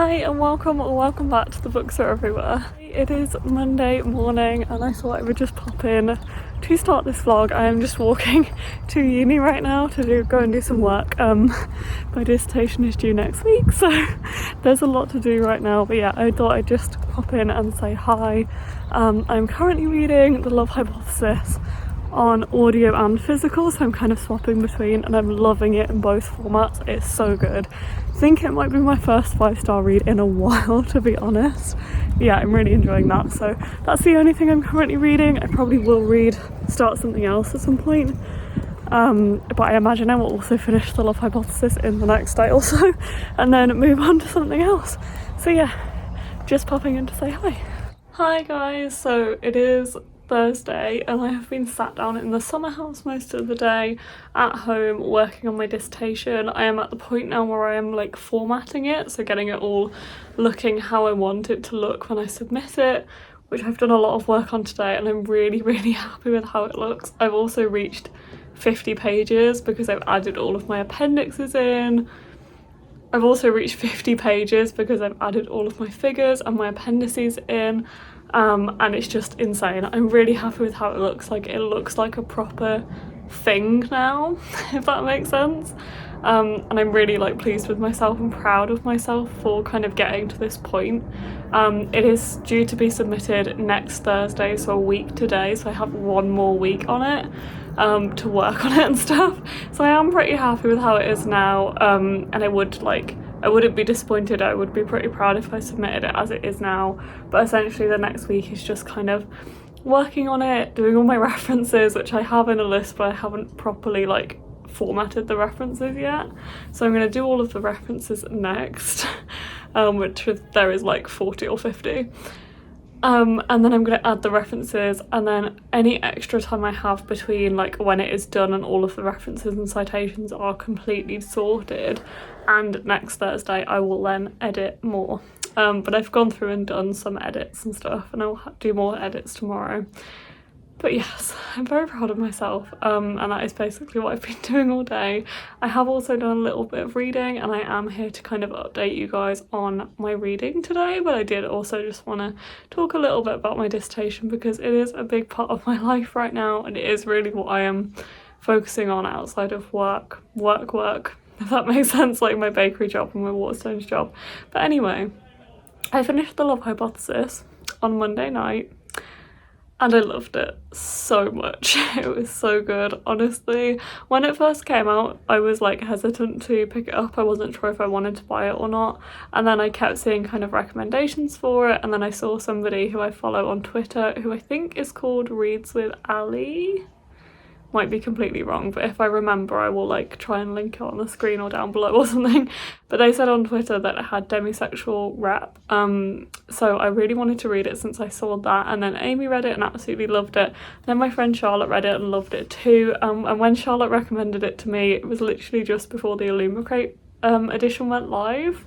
Hi and welcome back to The Books Are Everywhere. It is Monday morning and I thought I would just pop in to start this vlog. I am just walking to uni right now to go and do some work. My dissertation is due next week, so there's a lot to do right now, but yeah, I thought I'd just pop in and say hi. I'm currently reading The Love Hypothesis on audio and physical, so I'm kind of swapping between and I'm loving it in both formats. It's so good. I think it might be my first 5-star read in a while, to be honest. Yeah, I'm really enjoying that, so that's the only thing I'm currently reading. I probably will start something else at some point, but I imagine I will also finish The Love Hypothesis in the next day or so and then move on to something else. So yeah, just popping in to say hi. Hi guys, so it is Thursday and I have been sat down in the summer house most of the day at home working on my dissertation. I am at the point now where I am like formatting it, so getting it all looking how I want it to look when I submit it, which I've done a lot of work on today and I'm really happy with how it looks. I've also reached 50 pages because I've added all of my appendixes in. I've also reached 50 pages because I've added all of my figures and my appendices in. And it's just insane. I'm really happy with how it looks. Like, it looks like a proper thing now, if that makes sense. And I'm really like pleased with myself and proud of myself for kind of getting to this point. It is due to be submitted next Thursday, so a week today, so I have one more week on it to work on it and stuff. So I am pretty happy with how it is now, and I wouldn't be disappointed. I would be pretty proud if I submitted it as it is now. But essentially the next week is just kind of working on it, doing all my references, which I have in a list, but I haven't properly like formatted the references yet. So I'm going to do all of the references next, which there is like 40 or 50. And then I'm going to add the references, and then any extra time I have between like when it is done and all of the references and citations are completely sorted, and next Thursday I will then edit more. But I've gone through and done some edits and stuff, and I'll do more edits tomorrow. But yes, I'm very proud of myself, and that is basically what I've been doing all day. I have also done a little bit of reading, and I am here to kind of update you guys on my reading today, but I did also just want to talk a little bit about my dissertation because it is a big part of my life right now, and it is really what I am focusing on outside of work, if that makes sense, like my bakery job and my Waterstones job. But anyway, I finished The Love Hypothesis on Monday night, and I loved it so much. It was so good, honestly. When it first came out, I was like hesitant to pick it up. I wasn't sure if I wanted to buy it or not. And then I kept seeing kind of recommendations for it. And then I saw somebody who I follow on Twitter, who I think is called Reads with Ali. Might be completely wrong, but if I remember I will like try and link it on the screen or down below or something. But they said on Twitter that it had demisexual rep, so I really wanted to read it since I saw that. And then Amy read it and absolutely loved it. Then my friend Charlotte read it and loved it too, and when Charlotte recommended it to me, it was literally just before the Illumicrate edition went live.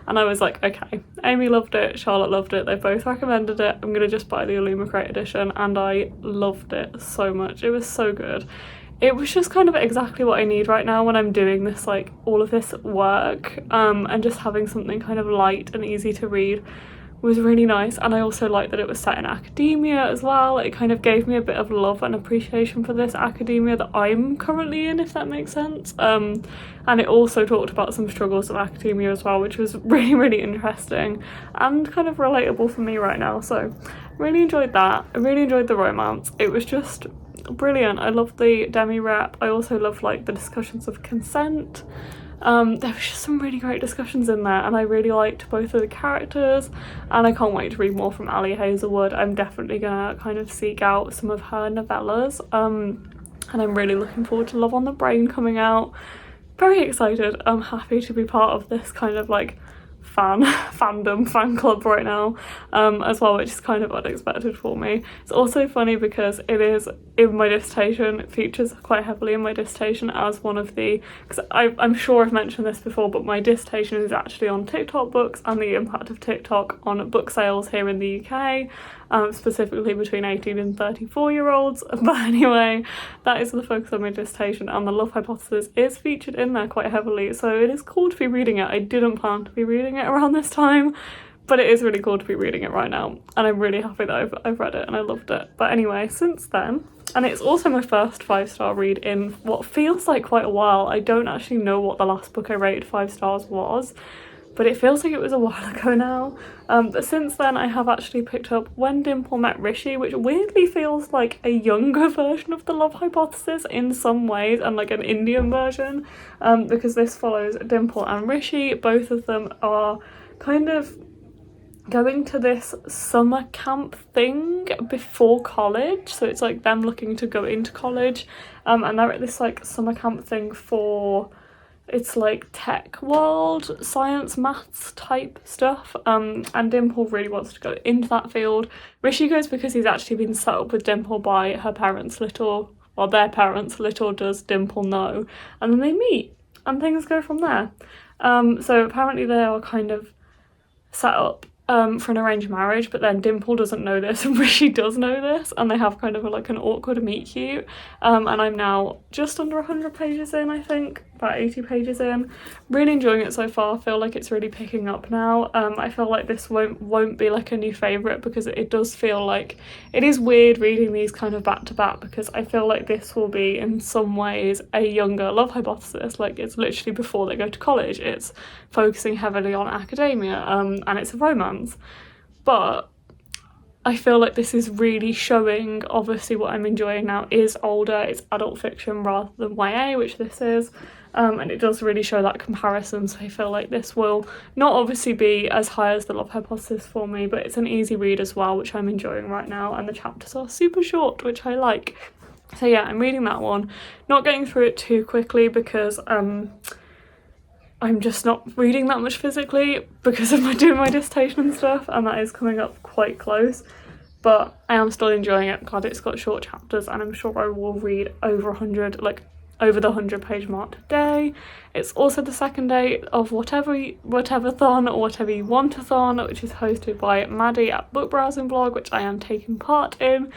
And I was like, okay, Amy loved it, Charlotte loved it, they both recommended it, I'm gonna just buy the Illumicrate edition, and I loved it so much. It was so good. It was just kind of exactly what I need right now when I'm doing this, like all of this work, and just having something kind of light and easy to read was really nice. And I also liked that it was set in academia as well. It kind of gave me a bit of love and appreciation for this academia that I'm currently in, if that makes sense. And it also talked about some struggles of academia as well, which was really interesting and kind of relatable for me right now. So really enjoyed that. I really enjoyed the romance. It was just brilliant. I loved the demi-rep. I also loved like the discussions of consent. There was just some really great discussions in there, and I really liked both of the characters, and I can't wait to read more from Ali Hazelwood. I'm definitely gonna kind of seek out some of her novellas, and I'm really looking forward to Love on the Brain coming out. Very excited. I'm happy to be part of this kind of like fan club right now, as well, which is kind of unexpected for me. It's also funny because it is in my dissertation. It features quite heavily in my dissertation as one of the, because I'm sure I've mentioned this before, but my dissertation is actually on TikTok books and the impact of TikTok on book sales here in the UK, specifically between 18 and 34-year-olds. But anyway, that is the focus of my dissertation, and the love hypothesis is featured in there quite heavily, so it is cool to be reading it. I didn't plan to be reading it around this time, but it is really cool to be reading it right now, and I'm really happy that I've read it and I loved it. But anyway, since then, and it's also my first 5-star read in what feels like quite a while. I don't actually know what the last book I rated 5 stars was, but it feels like it was a while ago now. But since then I have actually picked up When Dimple Met Rishi, which weirdly feels like a younger version of the love hypothesis in some ways, and like an Indian version, because this follows Dimple and Rishi. Both of them are kind of going to this summer camp thing before college, so it's like them looking to go into college, and they're at this like summer camp thing for, it's like tech world, science, maths type stuff, and Dimple really wants to go into that field. Rishi goes because he's actually been set up with Dimple by her parents, little does Dimple know, and then they meet and things go from there. So apparently they are kind of set up for an arranged marriage, but then Dimple doesn't know this and Rishi does know this, and they have kind of like an awkward meet cute, and I'm now just under 100 pages in, I think, about 80 pages in. Really enjoying it so far. I feel like it's really picking up now. I feel like this won't be like a new favourite, because it does feel like it is weird reading these kind of back to back, because I feel like this will be in some ways a younger love hypothesis. Like, it's literally before they go to college, it's focusing heavily on academia, and it's a romance, but I feel like this is really showing, obviously what I'm enjoying now is older, it's adult fiction rather than YA, which this is, and it does really show that comparison. So I feel like this will not obviously be as high as the love hypothesis for me, but it's an easy read as well, which I'm enjoying right now, and the chapters are super short, which I like. So yeah, I'm reading that one, not getting through it too quickly, because I'm just not reading that much physically because of doing my dissertation and stuff, and that is coming up quite close, but I am still enjoying it. Glad it's got short chapters, and I'm sure I will read over 100, like over the 100-page mark today. It's also the second day of Whateverthon, or Whatever You Want-a-thon, which is hosted by Maddie at Book Browsing Blog, which I am taking part in.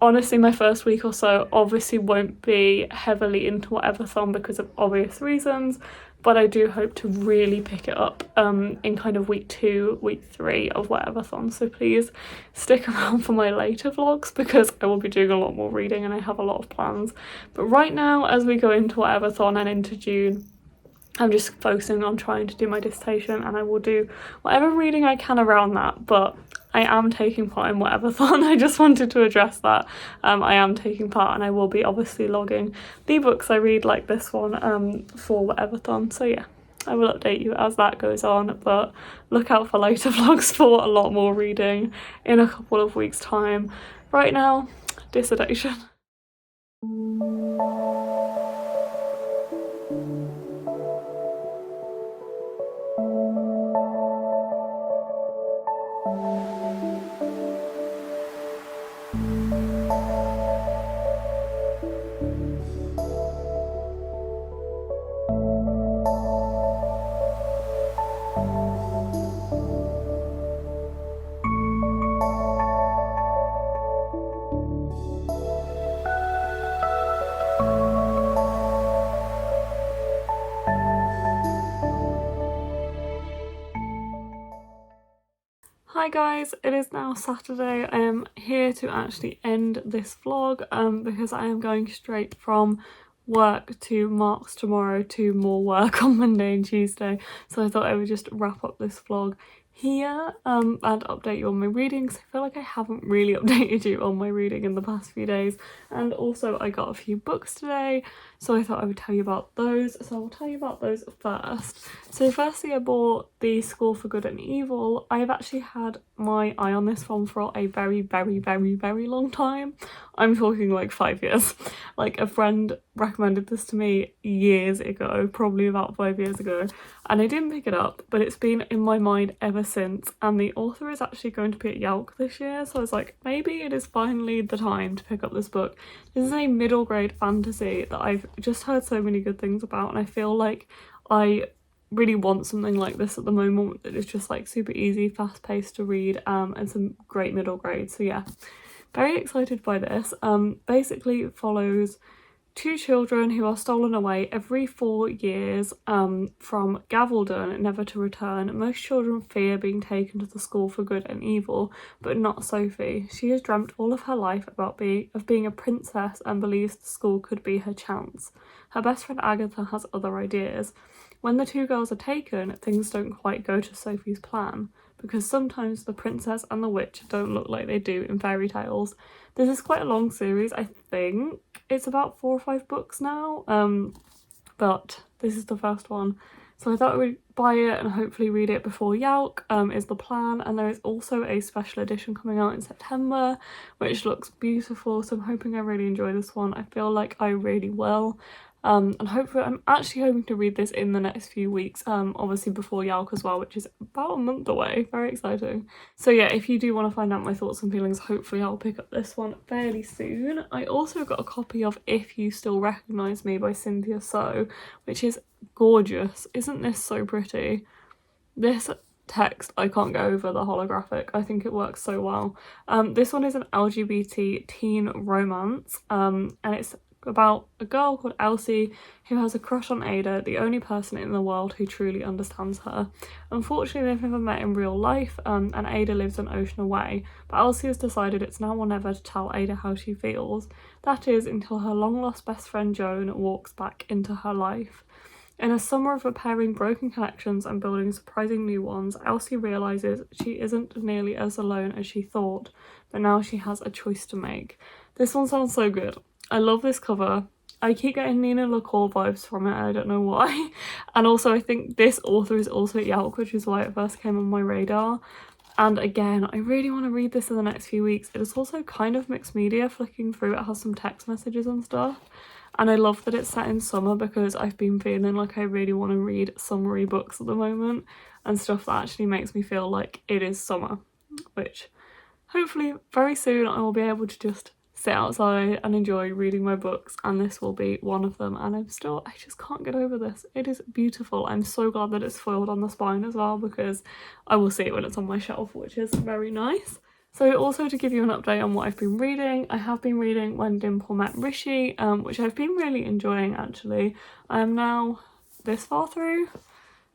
Honestly, my first week or so obviously won't be heavily into Whateverthon because of obvious reasons, but I do hope to really pick it up in kind of week 2, week 3 of Whateverthon. So please stick around for my later vlogs, because I will be doing a lot more reading and I have a lot of plans. But right now, as we go into Whateverthon and into June, I'm just focusing on trying to do my dissertation, and I will do whatever reading I can around that, but I am taking part in Whateverthon. I just wanted to address that. I am taking part, and I will be obviously logging the books I read, like this one, for Whateverthon. So yeah, I will update you as that goes on, but look out for later vlogs for a lot more reading in a couple of weeks' time. Right now, dissertation. Hi guys, it is now Saturday. I am here to actually end this vlog because I am going straight from work to marks tomorrow to more work on Monday and Tuesday, so I thought I would just wrap up this vlog here and update you on my readings. I feel like I haven't really updated you on my reading in the past few days, and also I got a few books today, so I thought I would tell you about those. So I'll tell you about those first. So firstly, I bought The School for Good and Evil. I have actually had my eye on this one for a very long time. I'm talking like 5 years. Like a friend recommended this to me years ago, probably about 5 years ago, and I didn't pick it up, but it's been in my mind ever since, and the author is actually going to be at Yelk this year, so I was like, maybe it is finally the time to pick up this book. This is a middle grade fantasy that I've just heard so many good things about, and I feel like I really want something like this at the moment that is just like super easy, fast paced to read, and some great middle grade. So yeah, very excited by this. Basically it follows two children who are stolen away every 4 years from Gavaldon, never to return. Most children fear being taken to the school for good and evil, but not Sophie. She has dreamt all of her life about being a princess and believes the school could be her chance. Her best friend Agatha has other ideas. When the two girls are taken, things don't quite go to Sophie's plan, because sometimes the princess and the witch don't look like they do in fairy tales. This is quite a long series. I think it's about 4 or 5 books now, but this is the first one. So I thought I would buy it and hopefully read it before Yelk, is the plan. And there is also a special edition coming out in September, which looks beautiful, so I'm hoping I really enjoy this one. I feel like I really will. And hopefully I'm actually hoping to read this in the next few weeks, obviously before Yelk as well, which is about a month away. Very exciting. So yeah, if you do want to find out my thoughts and feelings, hopefully I'll pick up this one fairly soon. I also got a copy of If You Still Recognise Me by Cynthia So, which is gorgeous. Isn't this so pretty? This text, I can't get over the holographic. I think it works so well. This one is an LGBT teen romance, and it's about a girl called Elsie who has a crush on Ada, the only person in the world who truly understands her. Unfortunately, they've never met in real life, and Ada lives an ocean away, but Elsie has decided it's now or never to tell Ada how she feels. That is, until her long-lost best friend Joan walks back into her life. In a summer of repairing broken connections and building surprising new ones, Elsie realises she isn't nearly as alone as she thought, but now she has a choice to make. This one sounds so good. I love this cover. I keep getting Nina LaCour vibes from it, I don't know why. And also I think this author is also at Yelk, which is why it first came on my radar. And again, I really want to read this in the next few weeks. It is also kind of mixed media, flicking through it has some text messages and stuff. And I love that it's set in summer, because I've been feeling like I really want to read summery books at the moment and stuff that actually makes me feel like it is summer, which hopefully very soon I will be able to just sit outside and enjoy reading my books, and this will be one of them. And I just can't get over this. It is beautiful. I'm so glad that it's foiled on the spine as well, because I will see it when it's on my shelf, which is very nice. So also to give you an update on what I've been reading, I have been reading When Dimple Met Rishi, which I've been really enjoying actually. I am now this far through,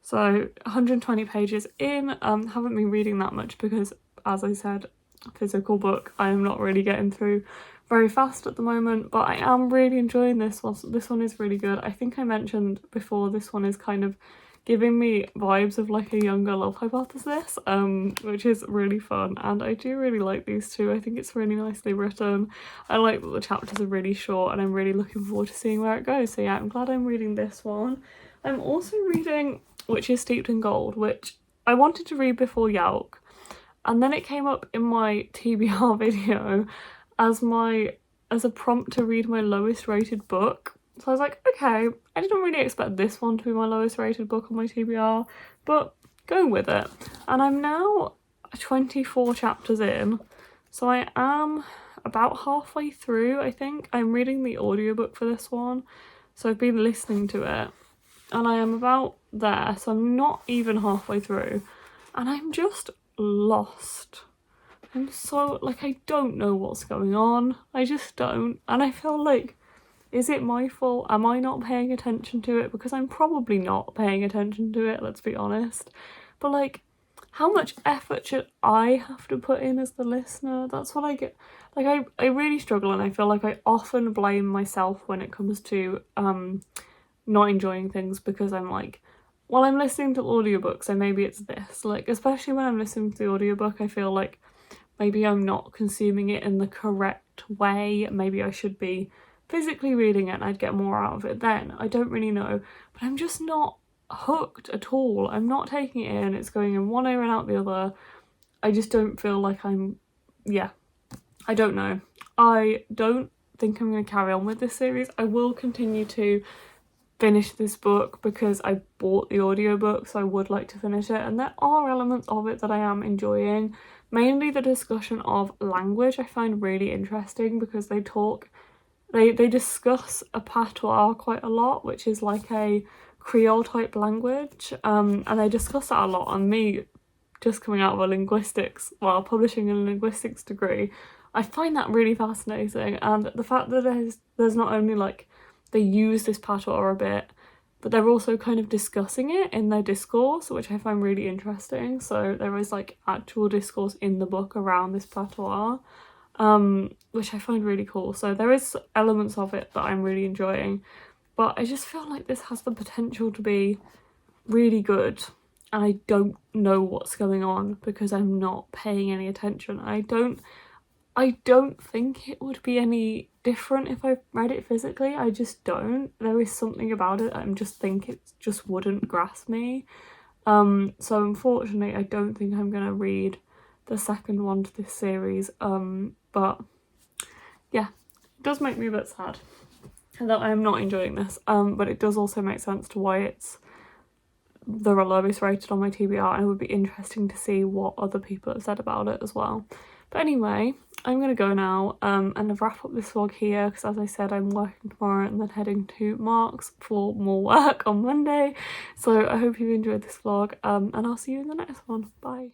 so 120 pages in. Haven't been reading that much because, as I said, physical book I am not really getting through very fast at the moment, but I am really enjoying this one. This one is really good. I think I mentioned before, this one is kind of giving me vibes of like a younger Love Hypothesis, which is really fun, and I do really like these two. I think it's really nicely written. I like that the chapters are really short, and I'm really looking forward to seeing where it goes. So yeah, I'm glad I'm reading this one. I'm also reading Which is Steeped in Gold, which I wanted to read before Yelk, and then it came up in my TBR video as a prompt to read my lowest rated book. So I was like, okay, I didn't really expect this one to be my lowest rated book on my TBR, but going with it. And I'm now 24 chapters in, so I am about halfway through, I think. I'm reading the audiobook for this one, so I've been listening to it, and I am about there, so I'm not even halfway through, and I'm just lost. I'm so, like, I don't know what's going on. I just don't. And I feel like, is it my fault? Am I not paying attention to it? Because I'm probably not paying attention to it, let's be honest. But like, how much effort should I have to put in as the listener? That's what I get. Like, I really struggle, and I feel like I often blame myself when it comes to not enjoying things, because I'm like, well, I'm listening to audiobooks, so maybe it's this. Like, especially when I'm listening to the audiobook, I feel like maybe I'm not consuming it in the correct way. Maybe I should be physically reading it and I'd get more out of it then. I don't really know, but I'm just not hooked at all. I'm not taking it in. It's going in one ear and out the other. I just don't feel like I don't know. I don't think I'm going to carry on with this series. I will continue to finish this book because I bought the audiobook, so I would like to finish it, and there are elements of it that I am enjoying. Mainly the discussion of language I find really interesting, because they discuss a patois quite a lot, which is like a Creole type language, and they discuss that a lot. And me, just coming out of publishing a linguistics degree, I find that really fascinating. And the fact that there's not only like they use this patois a bit, but they're also kind of discussing it in their discourse, which I find really interesting. So there is like actual discourse in the book around this patois, which I find really cool. So there is elements of it that I'm really enjoying, but I just feel like this has the potential to be really good, and I don't know what's going on because I'm not paying any attention. I don't think it would be any different if I read it physically. I just don't. There is something about it I just think it just wouldn't grasp me. So unfortunately I don't think I'm gonna read the second one to this series, but yeah, it does make me a bit sad that I am not enjoying this, but it does also make sense to why it's the lowest rated on my TBR, and it would be interesting to see what other people have said about it as well. But anyway, I'm gonna go now and wrap up this vlog here, because as I said, I'm working tomorrow and then heading to Mark's for more work on Monday. So I hope you enjoyed this vlog, and I'll see you in the next one. Bye.